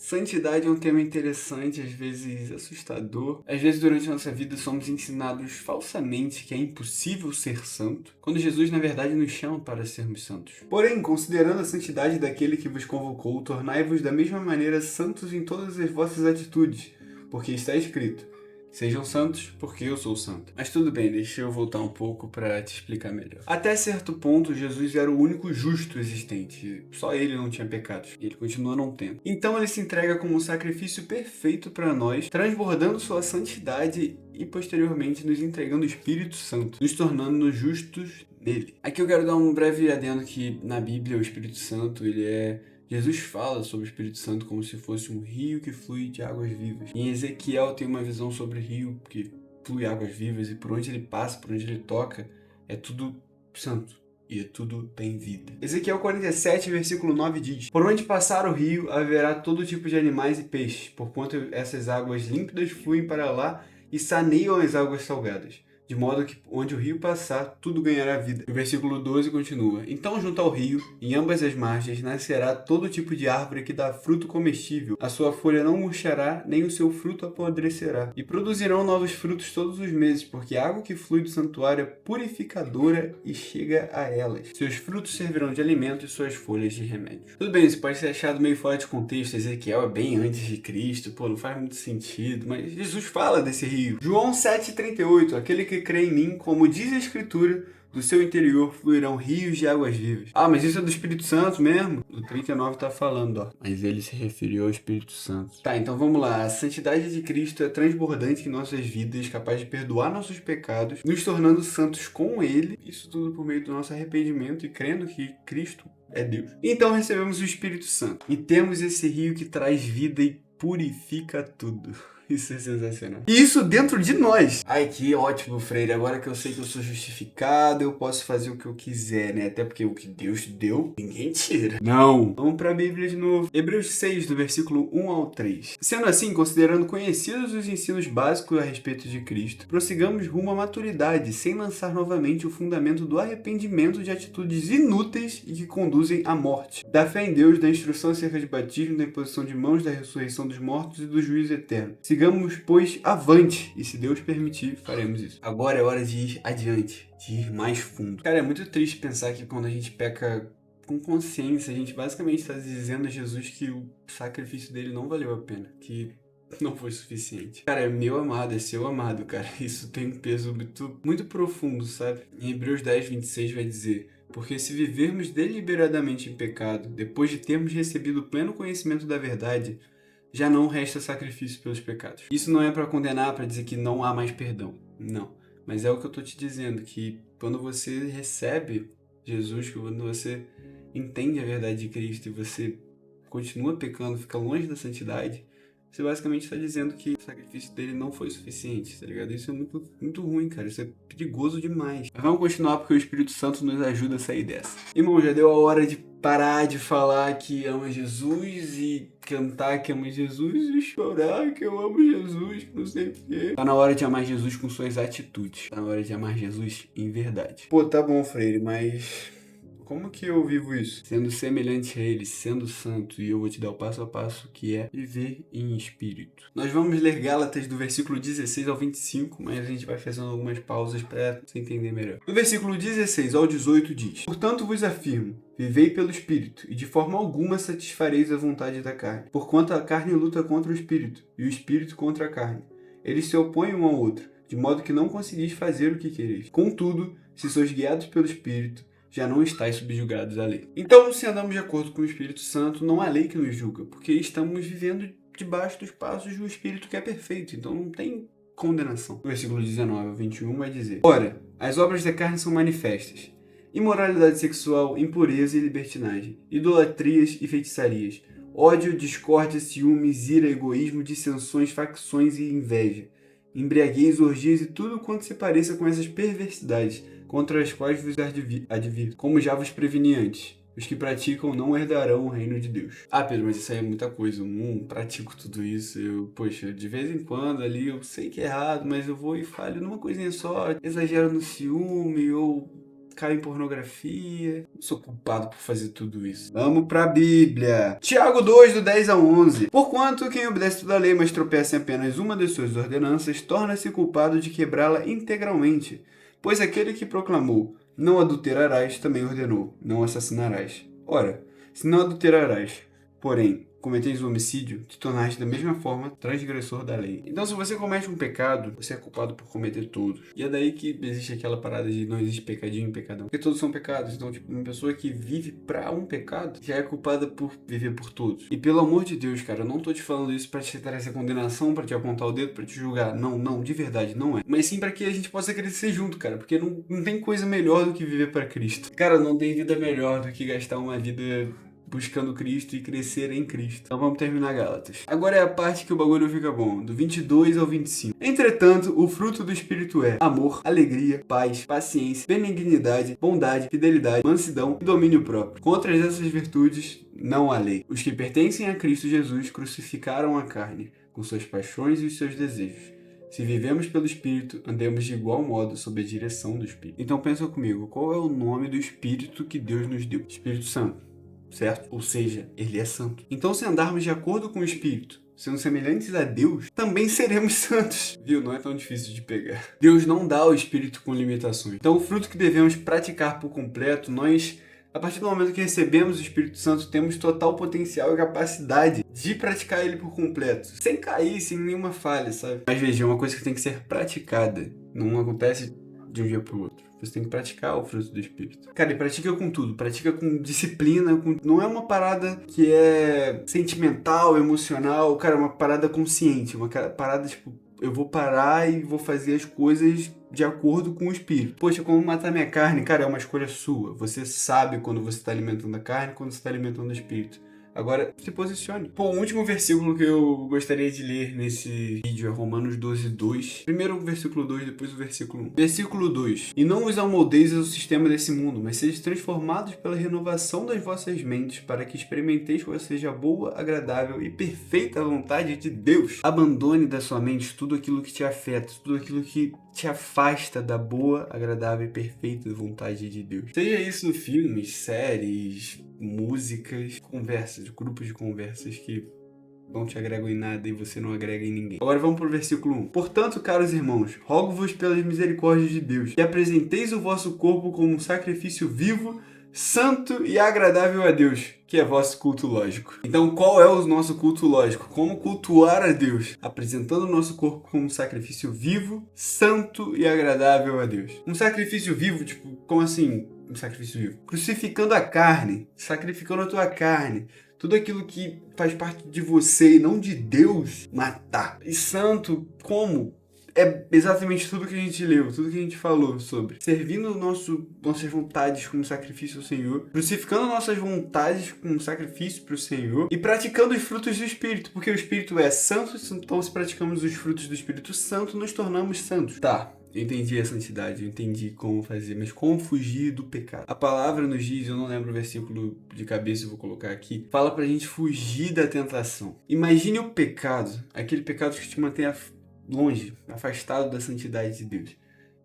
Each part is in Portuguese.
Santidade é um tema interessante, às vezes assustador. Às vezes durante a nossa vida somos ensinados falsamente que é impossível ser santo, quando Jesus na verdade nos chama para sermos santos. Porém, considerando a santidade daquele que vos convocou, tornai-vos da mesma maneira santos em todas as vossas atitudes, porque está escrito: sejam santos, porque eu sou santo. Mas tudo bem, deixa eu voltar um pouco para te explicar melhor. Até certo ponto, Jesus era o único justo existente. Só ele não tinha pecados. E ele continua não tendo. Então ele se entrega como um sacrifício perfeito para nós, transbordando sua santidade e posteriormente nos entregando o Espírito Santo, nos tornando justos nele. Aqui eu quero dar um breve adendo que na Bíblia o Espírito Santo, Jesus fala sobre o Espírito Santo como se fosse um rio que flui de águas vivas. Em Ezequiel tem uma visão sobre o rio que flui águas vivas e por onde ele passa, por onde ele toca, é tudo santo e tudo tem vida. Ezequiel 47, versículo 9 diz: por onde passar o rio haverá todo tipo de animais e peixes, porquanto essas águas límpidas fluem para lá e saneiam as águas salgadas. De modo que onde o rio passar, tudo ganhará vida. O versículo 12 continua: então junto ao rio, em ambas as margens, nascerá todo tipo de árvore que dá fruto comestível. A sua folha não murchará, nem o seu fruto apodrecerá. E produzirão novos frutos todos os meses, porque a água que flui do santuário é purificadora e chega a elas. Seus frutos servirão de alimento e suas folhas de remédio. Tudo bem, isso pode ser achado meio fora de contexto. Ezequiel é bem antes de Cristo, não faz muito sentido, mas Jesus fala desse rio. João 7,38, aquele que crê em mim, como diz a Escritura, do seu interior fluirão rios de águas vivas. Ah, mas isso é do Espírito Santo mesmo? O 39 tá falando, ó. Mas ele se referiu ao Espírito Santo. Tá, então vamos lá. A santidade de Cristo é transbordante em nossas vidas, capaz de perdoar nossos pecados, nos tornando santos com ele. Isso tudo por meio do nosso arrependimento e crendo que Cristo é Deus. Então recebemos o Espírito Santo. E temos esse rio que traz vida e purifica tudo. Isso é sensacional. E isso dentro de nós. Ai, que ótimo, Freire. Agora que eu sei que eu sou justificado, eu posso fazer o que eu quiser, né? Até porque o que Deus deu, ninguém tira. Não. Vamos para a Bíblia de novo. Hebreus 6, do versículo 1 ao 3. Sendo assim, considerando conhecidos os ensinos básicos a respeito de Cristo, prossigamos rumo à maturidade, sem lançar novamente o fundamento do arrependimento de atitudes inúteis e que conduzem à morte. Da fé em Deus, da instrução acerca de batismo, da imposição de mãos, da ressurreição dos mortos e do juízo eterno. Sigamos, pois, avante, e se Deus permitir, faremos isso. Agora é hora de ir adiante, de ir mais fundo. Cara, é muito triste pensar que quando a gente peca com consciência, a gente basicamente está dizendo a Jesus que o sacrifício dele não valeu a pena, que não foi suficiente. Cara, é meu amado, é seu amado, cara. Isso tem um peso muito profundo, sabe? Em Hebreus 10, 26 vai dizer: porque se vivermos deliberadamente em pecado, depois de termos recebido o pleno conhecimento da verdade, já não resta sacrifício pelos pecados. Isso não é para condenar, para dizer que não há mais perdão. Não. Mas é o que eu tô te dizendo, que quando você recebe Jesus, quando você entende a verdade de Cristo e você continua pecando, fica longe da santidade, você basicamente está dizendo que o sacrifício dele não foi suficiente, tá ligado? Isso é muito, muito ruim, cara. Isso é perigoso demais. Mas vamos continuar porque o Espírito Santo nos ajuda a sair dessa. Irmão, já deu a hora de parar de falar que ama Jesus e cantar que ama Jesus e chorar que eu amo Jesus, que não sei o quê. Tá na hora de amar Jesus com suas atitudes. Tá na hora de amar Jesus em verdade. Pô, tá bom, Freire, mas como que eu vivo isso? Sendo semelhante a ele, sendo santo, e eu vou te dar o passo a passo que é viver em espírito. Nós vamos ler Gálatas do versículo 16 ao 25, mas a gente vai fazendo algumas pausas para você entender melhor. No versículo 16 ao 18 diz: portanto vos afirmo, vivei pelo Espírito, e de forma alguma satisfareis a vontade da carne. Porquanto a carne luta contra o Espírito, e o Espírito contra a carne. Eles se opõem um ao outro, de modo que não conseguis fazer o que quereis. Contudo, se sois guiados pelo Espírito, já não estáis subjugados à lei. Então, se andamos de acordo com o Espírito Santo, não há lei que nos julga, porque estamos vivendo debaixo dos passos do Espírito que é perfeito, então não tem condenação. No versículo 19 ao 21 vai dizer: ora, as obras da carne são manifestas: imoralidade sexual, impureza e libertinagem, idolatrias e feitiçarias, ódio, discórdia, ciúmes, ira, egoísmo, dissensões, facções e inveja, embriaguez, orgias e tudo quanto se pareça com essas perversidades, contra as quais vos advirto, como já vos preveni antes. Os que praticam não herdarão o reino de Deus. Ah, Pedro, mas isso aí é muita coisa. Eu pratico tudo isso. Poxa, de vez em quando ali eu sei que é errado, mas eu vou e falho numa coisinha só. Exagero no ciúme ou caio em pornografia. Não sou culpado por fazer tudo isso. Vamos pra Bíblia. Tiago 2, do 10 ao 11. Porquanto quem obedece toda a lei, mas tropeça em apenas uma das suas ordenanças, torna-se culpado de quebrá-la integralmente. Pois aquele que proclamou, não adulterarás, também ordenou, não assassinarás. Ora, se não adulterarás, porém, cometeis o homicídio, te tornaste da mesma forma transgressor da lei. Então, se você comete um pecado, você é culpado por cometer todos. E é daí que existe aquela parada de não existe pecadinho e pecadão. Porque todos são pecados. Então, tipo, uma pessoa que vive pra um pecado já é culpada por viver por todos. E pelo amor de Deus, cara, eu não tô te falando isso pra te trazer condenação, pra te apontar o dedo, pra te julgar. Não, de verdade, não é. Mas sim pra que a gente possa crescer junto, cara. Porque não tem coisa melhor do que viver pra Cristo. Cara, não tem vida melhor do que gastar uma vida buscando Cristo e crescer em Cristo. Então vamos terminar Gálatas. Agora é a parte que o bagulho fica bom, do 22 ao 25. Entretanto, o fruto do Espírito é amor, alegria, paz, paciência, benignidade, bondade, fidelidade, mansidão e domínio próprio. Contra essas virtudes não há lei. Os que pertencem a Cristo Jesus crucificaram a carne, com suas paixões e os seus desejos. Se vivemos pelo Espírito, andemos de igual modo sob a direção do Espírito. Então pensa comigo, qual é o nome do Espírito que Deus nos deu? Espírito Santo. Certo? Ou seja, ele é santo. Então, se andarmos de acordo com o Espírito, sendo semelhantes a Deus, também seremos santos. Viu? Não é tão difícil de pegar. Deus não dá ao Espírito com limitações. Então, o fruto que devemos praticar por completo, nós, a partir do momento que recebemos o Espírito Santo, temos total potencial e capacidade de praticar ele por completo. Sem cair, sem nenhuma falha, sabe? Mas veja, é uma coisa que tem que ser praticada. Não acontece de um dia para o outro. Você tem que praticar o fruto do Espírito. Cara, e pratica com tudo. Pratica com disciplina. Não é uma parada que é sentimental, emocional. Cara, é uma parada consciente. Uma parada, tipo, eu vou parar e vou fazer as coisas de acordo com o Espírito. Poxa, como matar minha carne? Cara, é uma escolha sua. Você sabe quando você está alimentando a carne e quando você está alimentando o Espírito. Agora, se posicione. Pô, o último versículo que eu gostaria de ler nesse vídeo é Romanos 12, 2. Primeiro o versículo 2, depois o versículo 1. Versículo 2. E não vos amoldeis ao sistema desse mundo, mas sejam transformados pela renovação das vossas mentes, para que experimenteis qual seja a boa, agradável e perfeita vontade de Deus. Abandone da sua mente tudo aquilo que te afeta, tudo aquilo que te afasta da boa, agradável e perfeita vontade de Deus. Seja isso filmes, séries, músicas, conversas, grupos de conversas que não te agregam em nada e você não agrega em ninguém. Agora vamos para o versículo 1. Portanto, caros irmãos, rogo-vos pelas misericórdias de Deus, que apresenteis o vosso corpo como um sacrifício vivo, santo e agradável a Deus, que é vosso culto lógico. Então, qual é o nosso culto lógico? Como cultuar a Deus? Apresentando o nosso corpo como um sacrifício vivo, santo e agradável a Deus. Um sacrifício vivo, tipo, como assim um sacrifício vivo? Crucificando a carne, sacrificando a tua carne, tudo aquilo que faz parte de você e não de Deus, matar. E santo, como? É exatamente tudo que a gente leu, tudo que a gente falou sobre. Servindo nossas vontades como sacrifício ao Senhor, crucificando nossas vontades como sacrifício para o Senhor e praticando os frutos do Espírito, porque o Espírito é santo, então se praticamos os frutos do Espírito Santo, nos tornamos santos. Tá, eu entendi a santidade, eu entendi como fazer, mas como fugir do pecado? A palavra nos diz, eu não lembro o versículo de cabeça, eu vou colocar aqui, fala pra gente fugir da tentação. Imagine o pecado, aquele pecado que te mantém longe, afastado da santidade de Deus.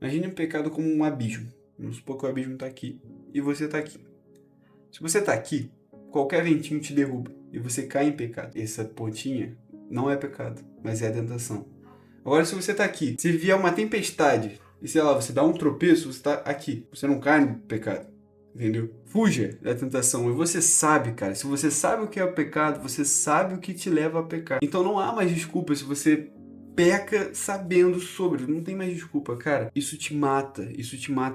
Imagine o pecado como um abismo. Vamos supor que o abismo está aqui e você está aqui. Se você está aqui, qualquer ventinho te derruba e você cai em pecado. Essa pontinha não é pecado, mas é a tentação. Agora, se você está aqui, se vier uma tempestade e, sei lá, você dá um tropeço, você está aqui. Você não cai no pecado. Entendeu? Fuja da tentação. E você sabe, cara. Se você sabe o que é o pecado, você sabe o que te leva a pecar. Então não há mais desculpa se você peca sabendo sobre, não tem mais desculpa, cara. Isso te mata,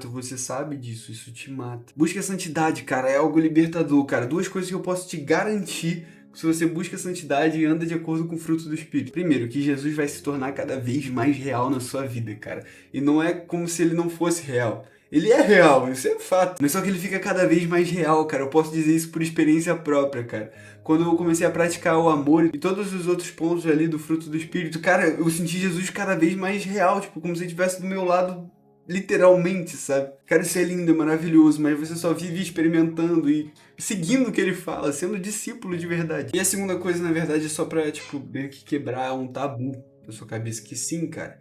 você sabe disso, isso te mata. Busca a santidade, cara, é algo libertador, cara. Duas coisas que eu posso te garantir se você busca a santidade e anda de acordo com o fruto do Espírito. Primeiro, que Jesus vai se tornar cada vez mais real na sua vida, cara. E não é como se ele não fosse real. Ele é real, isso é fato. Mas só que ele fica cada vez mais real, cara. Eu posso dizer isso por experiência própria, cara. Quando eu comecei a praticar o amor e todos os outros pontos ali do fruto do Espírito, cara, eu senti Jesus cada vez mais real, tipo, como se ele estivesse do meu lado, literalmente, sabe? Cara, isso é lindo, é maravilhoso, mas você só vive experimentando e seguindo o que ele fala, sendo discípulo de verdade. E a segunda coisa, na verdade, é só pra, tipo, meio que quebrar um tabu na sua cabeça, que sim, cara,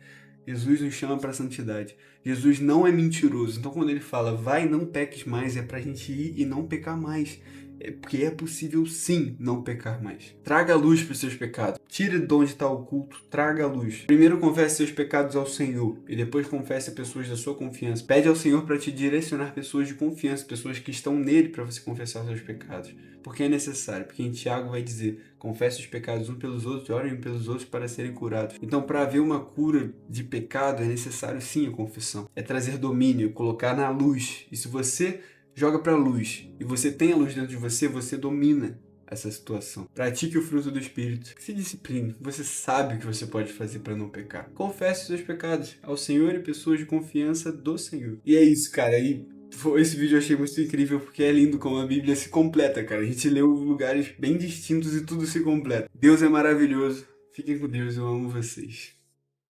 Jesus nos chama para a santidade. Jesus não é mentiroso. Então quando ele fala, vai, não peques mais, é pra gente ir e não pecar mais. É porque é possível sim não pecar mais. Traga a luz para os seus pecados. Tire de onde está oculto, traga a luz. Primeiro confesse seus pecados ao Senhor e depois confesse a pessoas da sua confiança. Pede ao Senhor para te direcionar pessoas de confiança, pessoas que estão nele para você confessar seus pecados. Porque é necessário, porque em Tiago vai dizer, confesse os pecados uns pelos outros e orem uns pelos outros para serem curados. Então para haver uma cura de pecado é necessário sim a confissão. É trazer domínio, colocar na luz. E se você joga para a luz e você tem a luz dentro de você, você domina essa situação. Pratique o fruto do Espírito. Se discipline. Você sabe o que você pode fazer para não pecar. Confesse os seus pecados ao Senhor e pessoas de confiança do Senhor. E é isso, cara. Esse vídeo eu achei muito incrível porque é lindo como a Bíblia se completa, cara. A gente leu lugares bem distintos e tudo se completa. Deus é maravilhoso. Fiquem com Deus. Eu amo vocês.